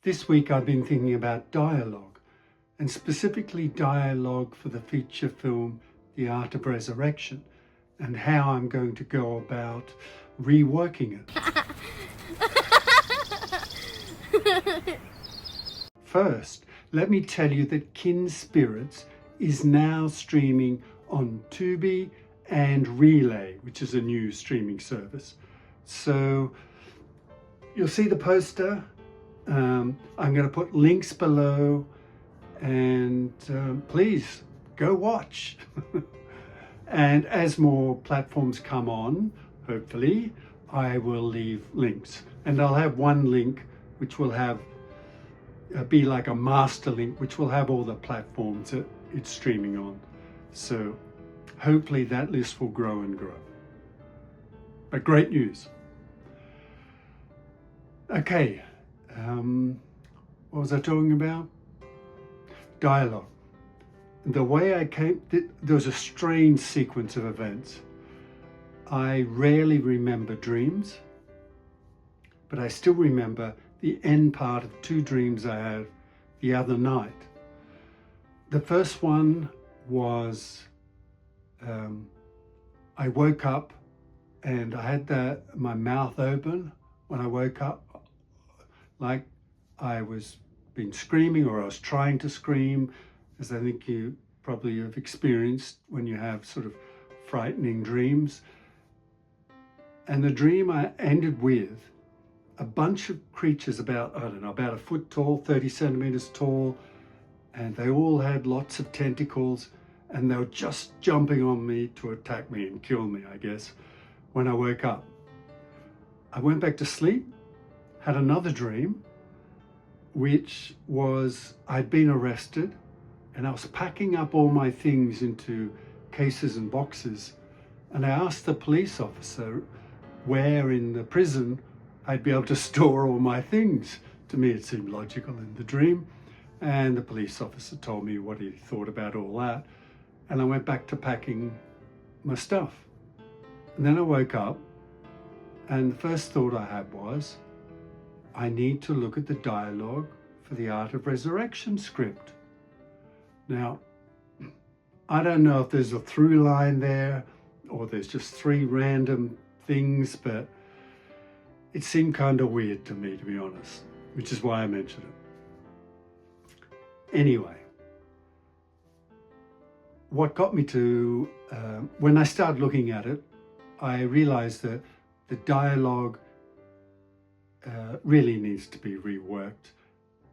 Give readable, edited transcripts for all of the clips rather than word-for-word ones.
This week I've been thinking about dialogue, and specifically dialogue for the feature film The Art of Resurrection, and how I'm going to go about reworking it. First, let me tell you that Kin Spitits is now streaming on Tubi and Relay, which is a new streaming service. So you'll see the poster. I'm going to put links below, and please go watch. And as more platforms come on, hopefully, I will leave links. And I'll have one link which will have be like a master link, which will have all the platforms that it's streaming on. So hopefully that list will grow and grow. But great news. Okay, what was I talking about? Dialogue. The way I came, there was a strange sequence of events. I rarely remember dreams, but I still remember the end part of two dreams I had the other night. The first one was, I woke up and I had my mouth open when I woke up, like I was been screaming, or I was trying to scream, as I think you probably have experienced when you have sort of frightening dreams. And the dream I ended with a bunch of creatures about, I don't know, about a foot tall, 30 centimeters tall, and they all had lots of tentacles, and they were just jumping on me to attack me and kill me, I guess, when I woke up. I went back to sleep, had another dream, which was I'd been arrested, and I was packing up all my things into cases and boxes, and I asked the police officer where in the prison I'd be able to store all my things. To me, it seemed logical in the dream. And the police officer told me what he thought about all that. And I went back to packing my stuff. And then I woke up, and the first thought I had was, I need to look at the dialogue for the Art of Resurrection script. Now, I don't know if there's a through line there, or there's just three random things, but it seemed kind of weird to me, to be honest, which is why I mentioned it. Anyway, what got me to, when I started looking at it, I realized that the dialogue really needs to be reworked,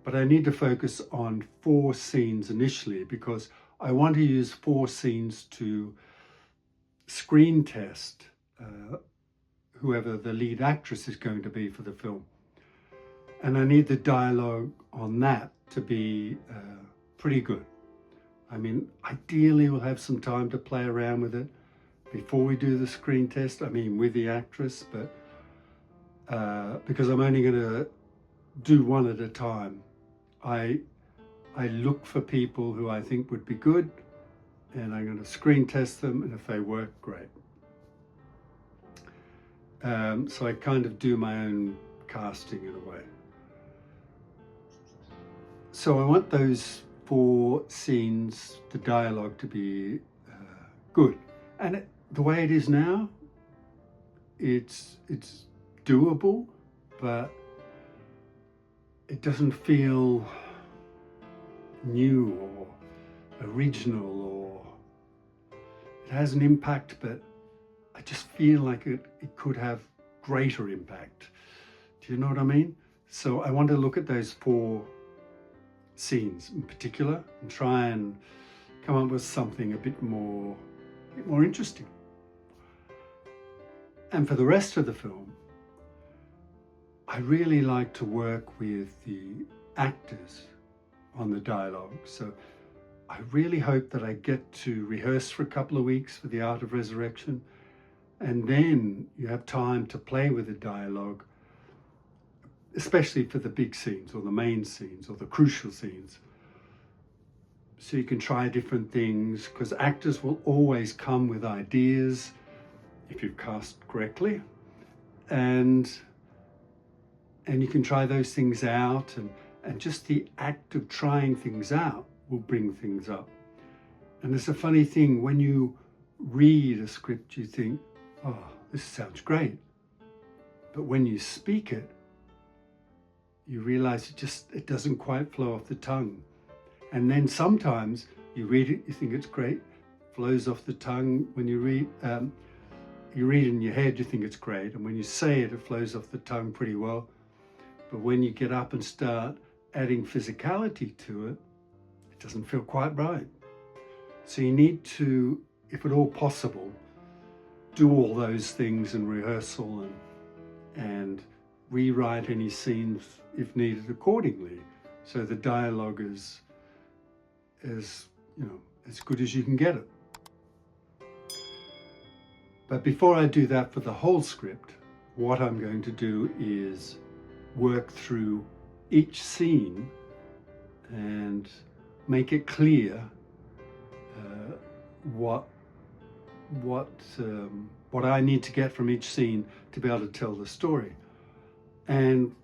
but I need to focus on 4 scenes initially, because I want to use 4 scenes to screen test whoever the lead actress is going to be for the film. And I need the dialogue on that to be pretty good. I mean, ideally we'll have some time to play around with it before we do the screen test, I mean with the actress, but because I'm only going to do one at a time. I look for people who I think would be good, and I'm going to screen test them, and if they work, great. So I kind of do my own casting in a way. So I want those 4 scenes, the dialogue to be good. And the way it is now, it's doable, but it doesn't feel new or original, or it has an impact, but I just feel like it could have greater impact. Do you know what I mean? So I want to look at those 4 scenes in particular and try and come up with something a bit more interesting. And for the rest of the film, I really like to work with the actors on the dialogue. So I really hope that I get to rehearse for a couple of weeks for The Art of Resurrection, and then you have time to play with the dialogue, especially for the big scenes or the main scenes or the crucial scenes. So you can try different things, because actors will always come with ideas if you've cast correctly, and you can try those things out, And just the act of trying things out will bring things up. And it's a funny thing, when you read a script, you think, oh, this sounds great. But when you speak it, you realize it doesn't quite flow off the tongue. And then sometimes you read it, you think it's great, flows off the tongue. When you read it in your head, you think it's great. And when you say it, it flows off the tongue pretty well. But when you get up and start adding physicality to it, it doesn't feel quite right. So you need to, if at all possible, do all those things in rehearsal and rewrite any scenes if needed accordingly. So the dialogue is as good as you can get it. But before I do that for the whole script, what I'm going to do is work through each scene and make it clear what I need to get from each scene to be able to tell the story. And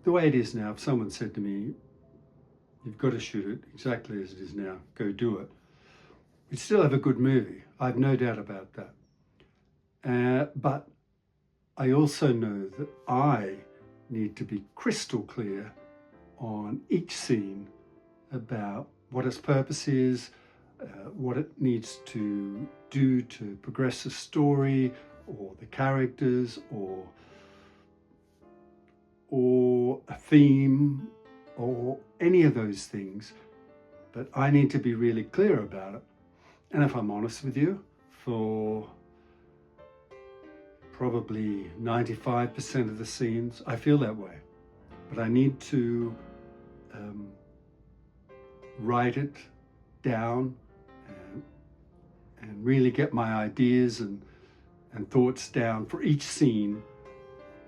the way it is now, if someone said to me, you've got to shoot it exactly as it is now, go do it, we'd still have a good movie. I have no doubt about that. But I also know that I need to be crystal clear on each scene about what its purpose is, what it needs to do to progress the story or the characters or a theme or any of those things. But I need to be really clear about it. And if I'm honest with you, for probably 95% of the scenes, I feel that way. But I need to write it down and really get my ideas and thoughts down for each scene,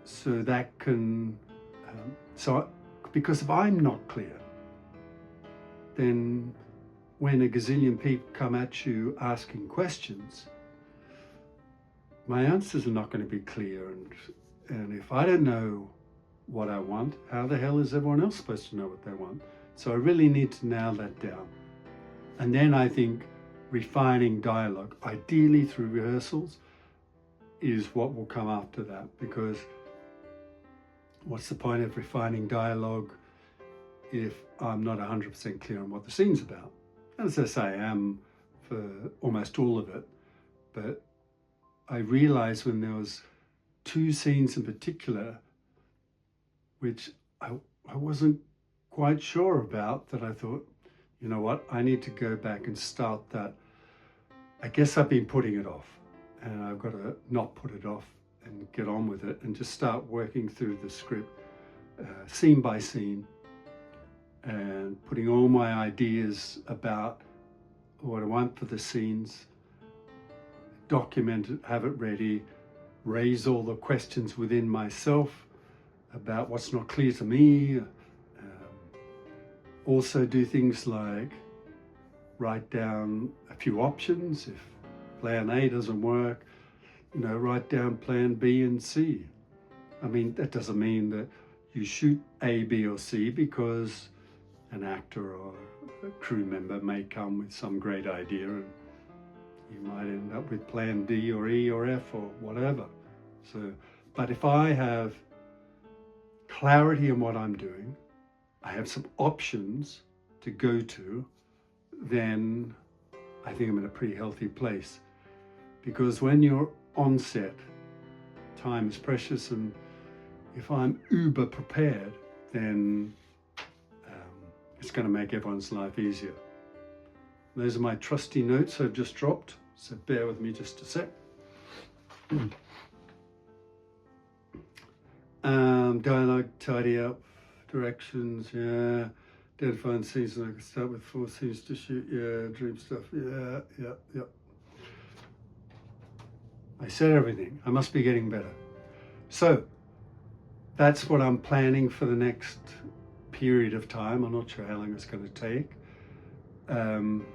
so that can, because if I'm not clear, then when a gazillion people come at you asking questions, my answers are not going to be clear. And if I don't know what I want, how the hell is everyone else supposed to know what they want? So I really need to nail that down. And then I think refining dialogue, ideally through rehearsals, is what will come after that. Because what's the point of refining dialogue if I'm not 100% clear on what the scene's about? As I say, I am for almost all of it. But I realized when there was two scenes in particular which I wasn't quite sure about, that I thought, you know what, I need to go back and start that. I guess I've been putting it off, and I've got to not put it off and get on with it and just start working through the script scene by scene and putting all my ideas about what I want for the scenes, document it, have it ready, raise all the questions within myself about what's not clear to me. Also do things like write down a few options. If plan A doesn't work, write down plan B and C. I mean, that doesn't mean that you shoot A, B, or C, because an actor or a crew member may come with some great idea and you might end up with plan D or E or F or whatever. So, but if I have clarity in what I'm doing, I have some options to go to, then I think I'm in a pretty healthy place. Because when you're on set, time is precious, and if I'm uber prepared, then it's going to make everyone's life easier. Those are my trusty notes I've just dropped, so bear with me just a sec. Dialogue, tidy up, directions, yeah. Identifying scenes, and I can start with 4 scenes to shoot, yeah. Dream stuff, yeah. I said everything. I must be getting better. So that's what I'm planning for the next period of time. I'm not sure how long it's going to take. And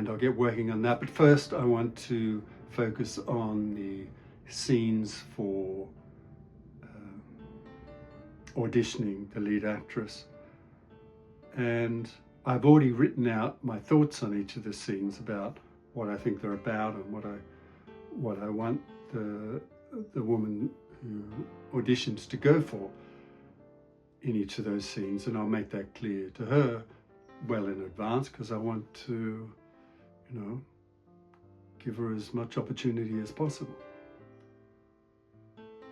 I'll get working on that. But first I want to focus on the scenes for auditioning the lead actress. And I've already written out my thoughts on each of the scenes about what I think they're about and what I want the woman who auditions to go for in each of those scenes, and I'll make that clear to her well in advance, because I want to, you know, give her as much opportunity as possible.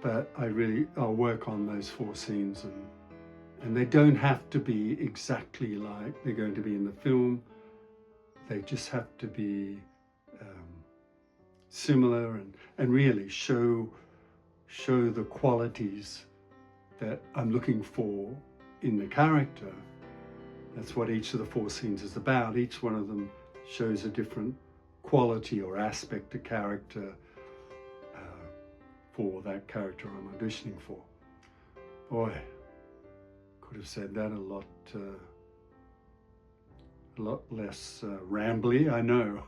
But I'll work on those 4 scenes, and they don't have to be exactly like they're going to be in the film. They just have to be similar and really show the qualities that I'm looking for in the character. That's what each of the 4 scenes is about. Each one of them shows a different quality or aspect of character for that character I'm auditioning for. Boy, could have said that a lot less rambly, I know.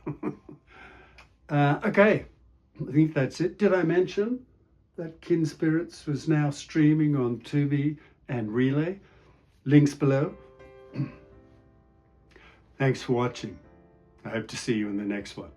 Okay, I think that's it. Did I mention that Kin Spitits was now streaming on Tubi and Relay? Links below. Thanks for watching. I hope to see you in the next one.